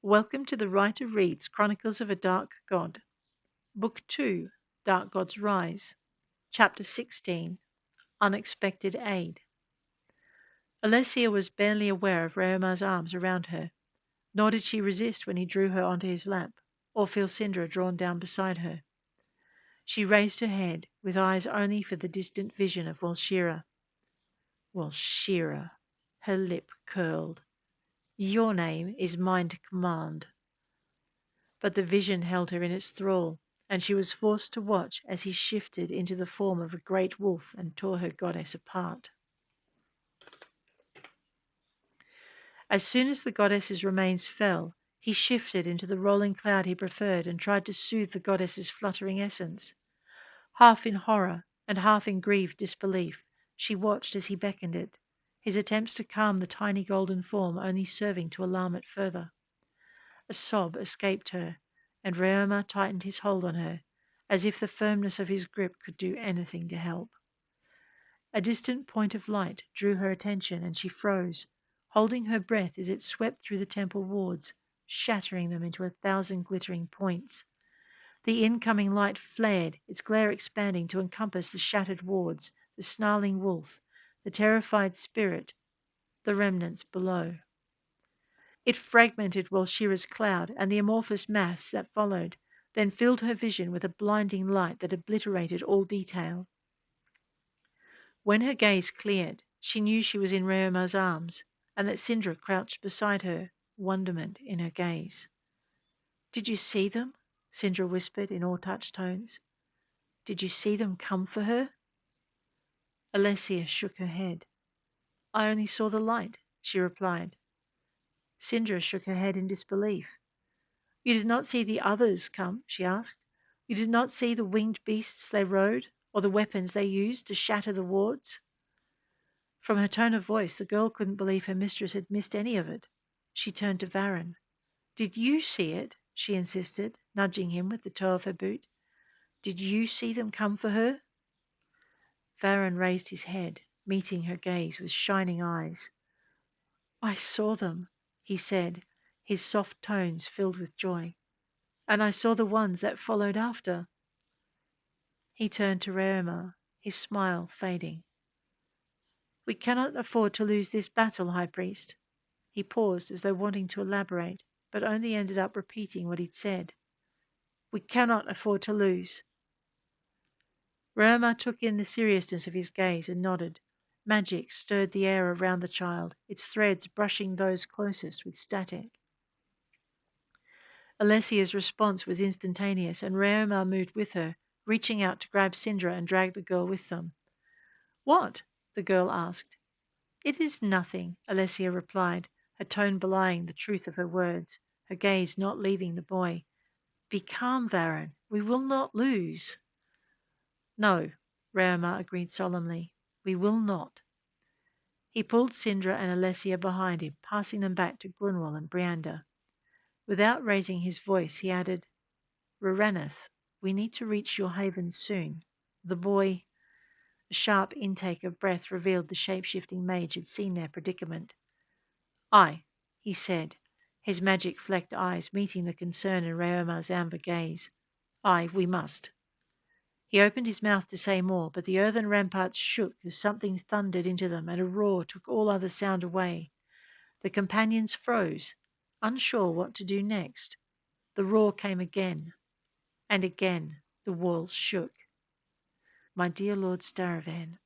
Welcome to the Writer Reads Chronicles of a Dark God, Book 2, Dark God's Rise, Chapter 16, Unexpected Aid. Alessia was barely aware of Raomar's arms around her, nor did she resist when he drew her onto his lap, or feel Sindra drawn down beside her. She raised her head, with eyes only for the distant vision of Walshira. Walshira. Her lip curled. Your name is mine to command. But the vision held her in its thrall, and she was forced to watch as he shifted into the form of a great wolf and tore her goddess apart. As soon as the goddess's remains fell, he shifted into the rolling cloud he preferred and tried to soothe the goddess's fluttering essence. Half in horror and half in grieved disbelief, she watched as he beckoned it, his attempts to calm the tiny golden form only serving to alarm it further. A sob escaped her, and Raomar tightened his hold on her, as if the firmness of his grip could do anything to help. A distant point of light drew her attention, and she froze, holding her breath as it swept through the temple wards, shattering them into 1,000 glittering points. The incoming light flared, its glare expanding to encompass the shattered wards, the snarling wolf, the terrified spirit, the remnants below. It fragmented Walshira's cloud and the amorphous mass that followed, then filled her vision with a blinding light that obliterated all detail. When her gaze cleared, she knew she was in Raomar's arms, and that Sindra crouched beside her, wonderment in her gaze. "Did you see them?" Sindra whispered in awe-touched tones. "Did you see them come for her?" Alessia shook her head. "I only saw the light," she replied. Sindra shook her head in disbelief. "You did not see the others come?" she asked. "You did not see the winged beasts they rode, or the weapons they used to shatter the wards?" From her tone of voice, the girl couldn't believe her mistress had missed any of it. She turned to Varan. "Did you see it?" she insisted, nudging him with the toe of her boot. "Did you see them come for her?" Varan raised his head, meeting her gaze with shining eyes. "I saw them," he said, his soft tones filled with joy. "And I saw the ones that followed after." He turned to Raomar, his smile fading. "We cannot afford to lose this battle, High Priest." He paused as though wanting to elaborate, but only ended up repeating what he'd said. "We cannot afford to lose." Raomar took in the seriousness of his gaze and nodded. Magic stirred the air around the child, its threads brushing those closest with static. Alessia's response was instantaneous, and Raomar moved with her, reaching out to grab Sindra and drag the girl with them. "What?" the girl asked. "It is nothing," Alessia replied, her tone belying the truth of her words, her gaze not leaving the boy. "Be calm, Varan. We will not lose." "No," Raomar agreed solemnly. "We will not." He pulled Sindra and Alessia behind him, passing them back to Grunwald and Brianda. Without raising his voice, he added, "Raranath, we need to reach your haven soon. The boy—" A sharp intake of breath revealed the shape-shifting mage had seen their predicament. "Aye," he said, his magic-flecked eyes meeting the concern in Raomar's amber gaze. "Aye, we must." He opened his mouth to say more, but the earthen ramparts shook as something thundered into them, and a roar took all other sound away. The companions froze, unsure what to do next. The roar came again, and again the walls shook. "My dear Lord Staravan,"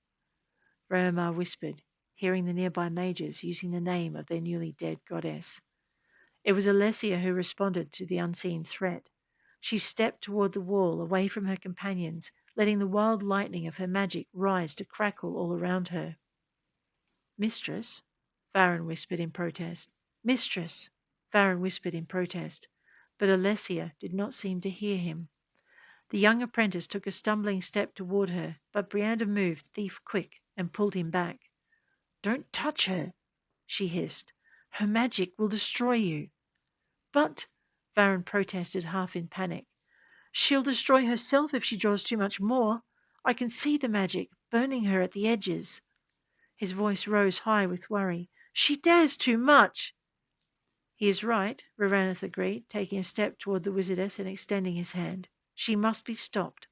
Raomar whispered, hearing the nearby mages using the name of their newly dead goddess. It was Alessia who responded to the unseen threat. She stepped toward the wall, away from her companions, letting the wild lightning of her magic rise to crackle all around her. "Mistress," Varan whispered in protest. "Mistress," Varan whispered in protest, but Alessia did not seem to hear him. The young apprentice took a stumbling step toward her, but Brianda moved thief quick and pulled him back. "Don't touch her," she hissed. "Her magic will destroy you." "But," Varan protested half in panic, "she'll destroy herself if she draws too much more. I can see the magic, burning her at the edges." His voice rose high with worry. "She dares too much." He is right, Raraneth agreed, taking a step toward the wizardess and extending his hand. She must be stopped.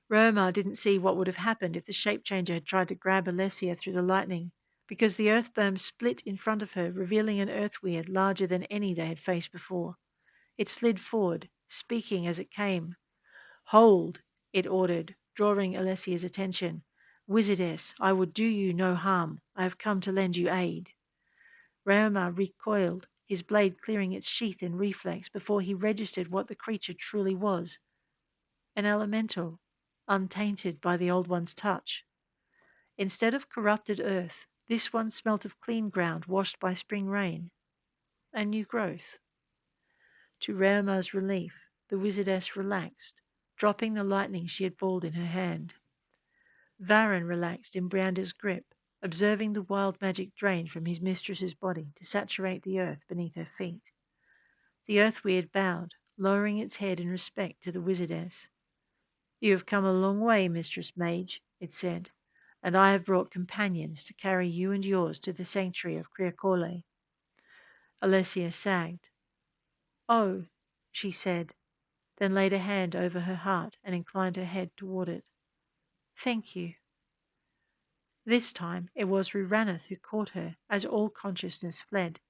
Raomar didn't see what would have happened if the shape changer had tried to grab Alessia through the lightning, because the earth berm split in front of her, revealing an earth weird larger than any they had faced before. It slid forward, speaking as it came. Hold, it ordered, drawing Alessia's attention. Wizardess, I would do you no harm. I have come to lend you aid. Raomar recoiled, his blade clearing its sheath in reflex before he registered what the creature truly was. An elemental, untainted by the old one's touch. Instead of corrupted earth, this one smelt of clean ground washed by spring rain. A new growth. To Raomar's relief, the wizardess relaxed, dropping the lightning she had balled in her hand. Varen relaxed in Brianda's grip, observing the wild magic drain from his mistress's body to saturate the earth beneath her feet. The earth weird bowed, lowering its head in respect to the wizardess. You have come a long way, Mistress Mage, it said, and I have brought companions to carry you and yours to the sanctuary of Criacole. Alessia sagged. Oh, she said, then laid a hand over her heart and inclined her head toward it. Thank you. This time it was Ruraneth who caught her as all consciousness fled.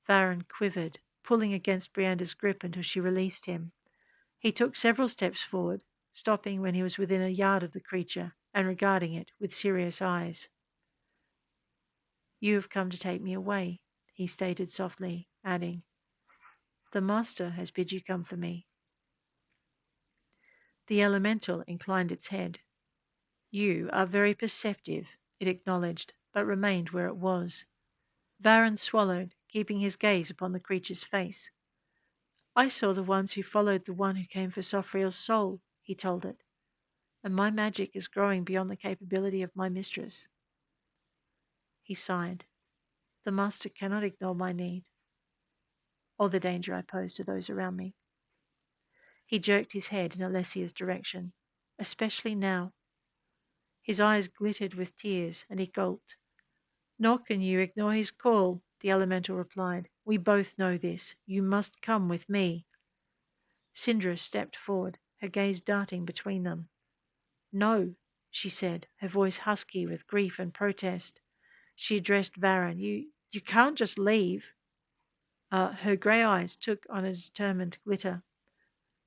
Varen quivered, pulling against Brianda's grip until she released him. He took several steps forward, stopping when he was within a yard of the creature and regarding it with serious eyes. You have come to take me away, he stated softly, adding, The Master has bid you come for me. The elemental inclined its head. You are very perceptive, it acknowledged, but remained where it was. Varen swallowed, keeping his gaze upon the creature's face. I saw the ones who followed the one who came for Sofriel's soul, he told it, and my magic is growing beyond the capability of my mistress. He sighed. The Master cannot ignore my need, or the danger I pose to those around me. He jerked his head in Alessia's direction, especially now. His eyes glittered with tears, and he gulped. Nor can you ignore his call, the elemental replied. We both know this. You must come with me. Syndra stepped forward, her gaze darting between them. No, she said, her voice husky with grief and protest. She addressed Varen. You can't just leave. Her grey eyes took on a determined glitter.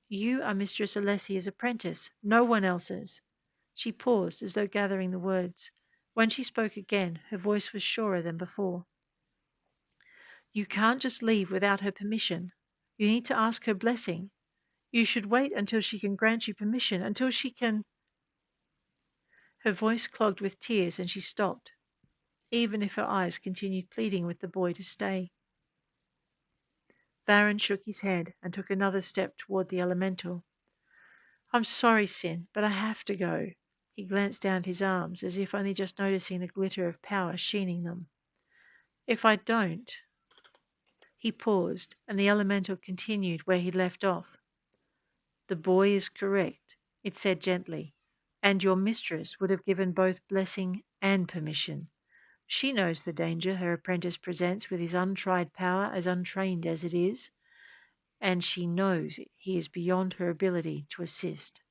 You are Mistress Alessia's apprentice, no one else's. She paused as though gathering the words. When she spoke again, her voice was surer than before. You can't just leave without her permission. You need to ask her blessing. You should wait until she can grant you permission, until she can. Her voice clogged with tears and she stopped, even if her eyes continued pleading with the boy to stay. Varen shook his head and took another step toward the elemental. I'm sorry, Sin, but I have to go. He glanced down at his arms as if only just noticing the glitter of power sheening them. If I don't. He paused, and the elemental continued where he left off. The boy is correct, it said gently, and your mistress would have given both blessing and permission. She knows the danger her apprentice presents with his untried power, as untrained as it is, and she knows he is beyond her ability to assist.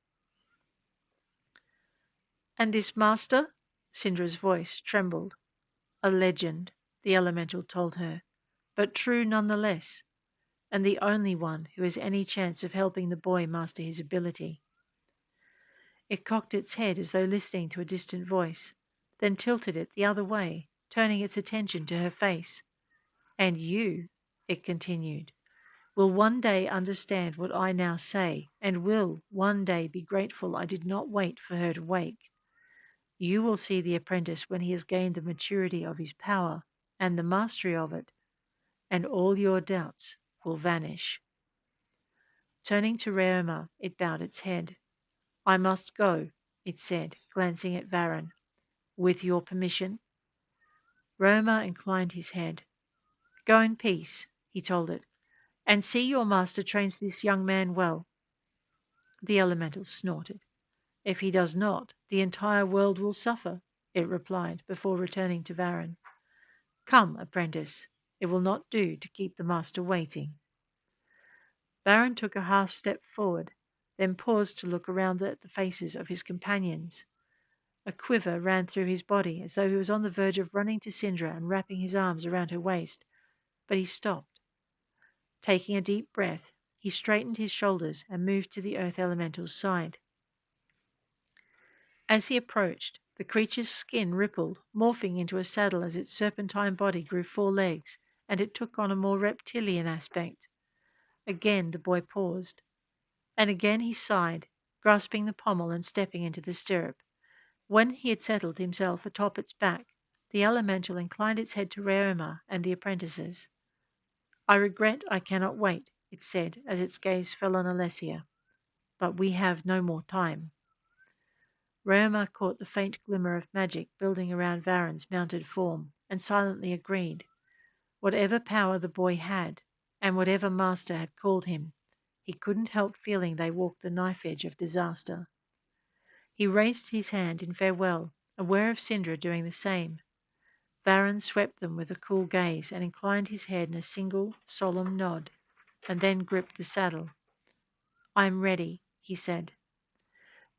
And this master? Syndra's voice trembled. A legend, the elemental told her, but true nonetheless, and the only one who has any chance of helping the boy master his ability. It cocked its head as though listening to a distant voice, then tilted it the other way, turning its attention to her face. And you, it continued, will one day understand what I now say, and will one day be grateful I did not wait for her to wake. You will see the apprentice when he has gained the maturity of his power and the mastery of it, and all your doubts will vanish. Turning to Raomar, it bowed its head. I must go, it said, glancing at Varen. With your permission? Raomar inclined his head. Go in peace, he told it, and see your master trains this young man well. The elemental snorted. If he does not, the entire world will suffer, it replied, before returning to Varen. Come, apprentice, It will not do to keep the master waiting. Baron took a half step forward, then paused to look around at the faces of his companions. A quiver ran through his body as though he was on the verge of running to Sindra and wrapping his arms around her waist, but he stopped. Taking a deep breath, he straightened his shoulders and moved to the earth elemental's side. As he approached, the creature's skin rippled, morphing into a saddle as its serpentine body grew 4 legs, and it took on a more reptilian aspect. Again the boy paused, and again he sighed, grasping the pommel and stepping into the stirrup. When he had settled himself atop its back, the elemental inclined its head to Raomar and the apprentices. I regret I cannot wait, it said as its gaze fell on Alessia, but we have no more time. Raomar caught the faint glimmer of magic building around Varen's mounted form, and silently agreed. Whatever power the boy had, and whatever master had called him, he couldn't help feeling they walked the knife edge of disaster. He raised his hand in farewell, aware of Sindra doing the same. Varen swept them with a cool gaze and inclined his head in a single solemn nod, and then gripped the saddle. "I am ready," he said.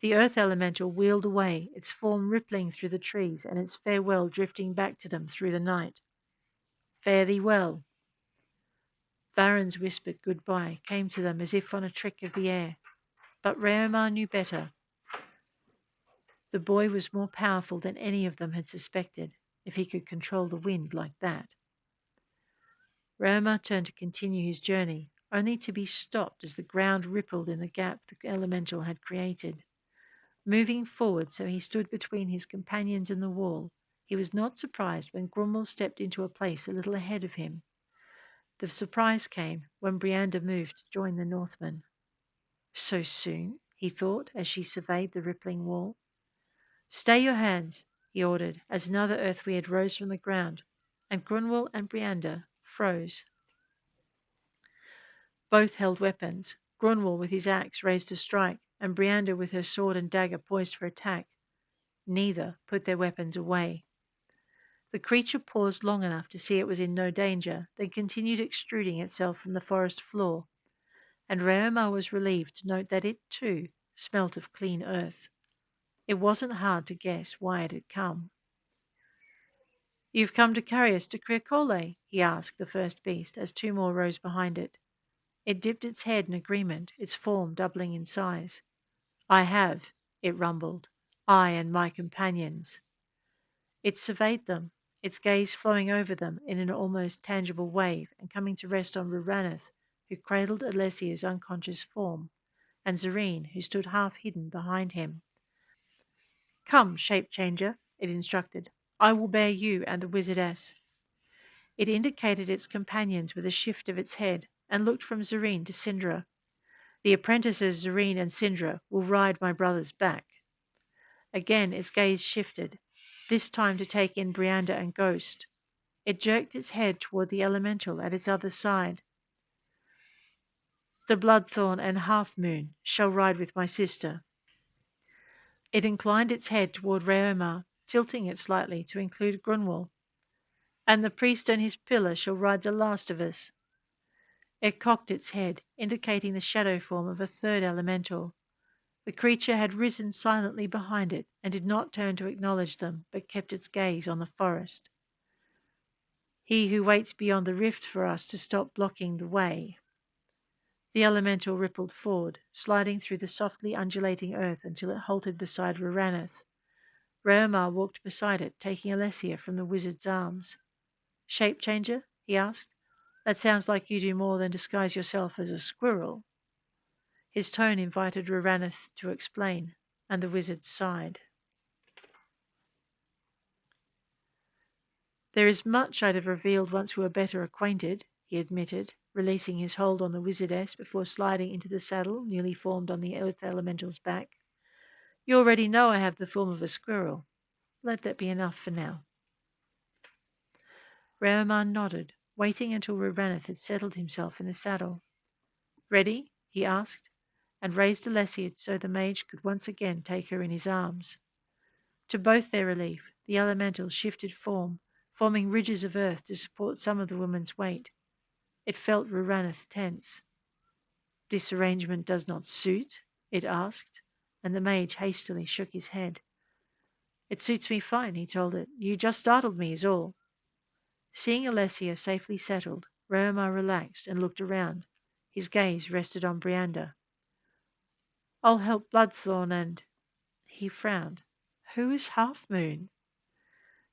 The earth elemental wheeled away, its form rippling through the trees and its farewell drifting back to them through the night. "Fare thee well." Varen's whispered goodbye came to them as if on a trick of the air, but Raomar knew better. The boy was more powerful than any of them had suspected, if he could control the wind like that. Raomar turned to continue his journey, only to be stopped as the ground rippled in the gap the elemental had created. Moving forward so he stood between his companions and the wall, he was not surprised when Grumwell stepped into a place a little ahead of him. The surprise came when Brianda moved to join the Northmen. So soon, he thought as she surveyed the rippling wall. "Stay your hands," he ordered as another earthweird rose from the ground, and Grunwald and Brianda froze. Both held weapons, Grunwald with his axe raised to strike, and Brianda with her sword and dagger poised for attack. Neither put their weapons away. The creature paused long enough to see it was in no danger, then continued extruding itself from the forest floor, and Raomar was relieved to note that it, too, smelt of clean earth. It wasn't hard to guess why it had come. "You've come to carry us to Criocole?" he asked the first beast, as 2 more rose behind it. It dipped its head in agreement, its form doubling in size. "I have," it rumbled. "I and my companions." It surveyed them, its gaze flowing over them in an almost tangible wave and coming to rest on Ruraneth, who cradled Alessia's unconscious form, and Zareen, who stood half hidden behind him. "Come, shape changer," it instructed. "I will bear you and the wizardess." It indicated its companions with a shift of its head and looked from Zareen to Sindra. "The apprentices Zareen and Sindra will ride my brother's back." Again its gaze shifted, this time to take in Brianda and Ghost. It jerked its head toward the elemental at its other side. "The Bloodthorn and Half Moon shall ride with my sister." It inclined its head toward Raomar, tilting it slightly to include Grunwald. "And the priest and his pillar shall ride the last of us." It cocked its head, indicating the shadow form of a third elemental. The creature had risen silently behind it and did not turn to acknowledge them, but kept its gaze on the forest. "He who waits beyond the rift for us to stop blocking the way." The elemental rippled forward, sliding through the softly undulating earth until it halted beside Ruraneth. Raomar walked beside it, taking Alessia from the wizard's arms. "Shape changer?" he asked. "That sounds like you do more than disguise yourself as a squirrel." His tone invited Ruraneth to explain, and the wizard sighed. "There is much I'd have revealed once we were better acquainted," he admitted, releasing his hold on the wizardess before sliding into the saddle newly formed on the earth elemental's back. "You already know I have the form of a squirrel. Let that be enough for now." Raomar nodded, waiting until Ruraneth had settled himself in the saddle. "Ready?" he asked, and raised Alessia so the mage could once again take her in his arms. To both their relief, the elemental shifted form, forming ridges of earth to support some of the woman's weight. It felt Ruraneth tense. This arrangement does not suit? It asked, and the mage hastily shook his head. It suits me fine, he told it. You just startled me, is all. Seeing Alessia safely settled, Raomar relaxed and looked around. His gaze rested on Brianda. I'll help Bloodthorn and he frowned. Who is Half Moon?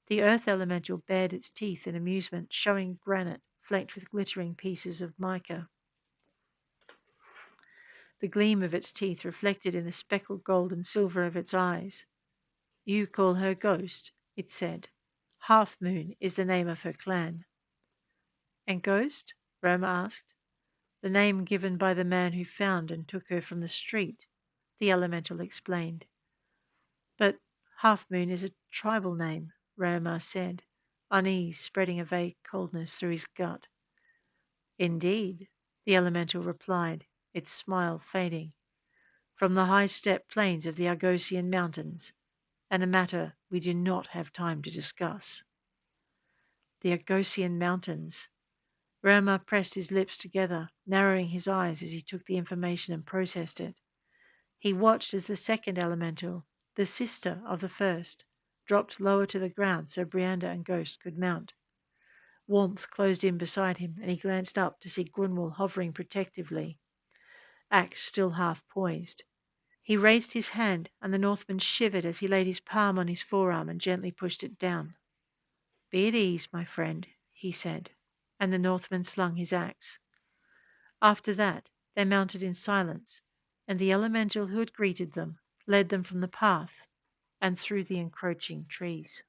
The earth elemental bared its teeth in amusement, showing granite flecked with glittering pieces of mica. The gleam of its teeth reflected in the speckled gold and silver of its eyes. You call her Ghost, it said. Half Moon is the name of her clan. And Ghost? Roma asked. The name given by the man who found and took her from the street, the elemental explained. But Half Moon is a tribal name, Raomar said, unease spreading a vague coldness through his gut. Indeed, the elemental replied, its smile fading. From the high-stepped plains of the Argosian mountains, and a matter we do not have time to discuss. The Argosian mountains. Raomar pressed his lips together, narrowing his eyes as he took the information and processed it. He watched as the second elemental, the sister of the first, dropped lower to the ground so Brianda and Ghost could mount. Warmth closed in beside him, and he glanced up to see Grunwald hovering protectively, axe still half poised. He raised his hand, and the Northman shivered as he laid his palm on his forearm and gently pushed it down. Be at ease, my friend, he said, and the Northman slung his axe. After that, they mounted in silence, and the elemental who had greeted them led them from the path and through the encroaching trees.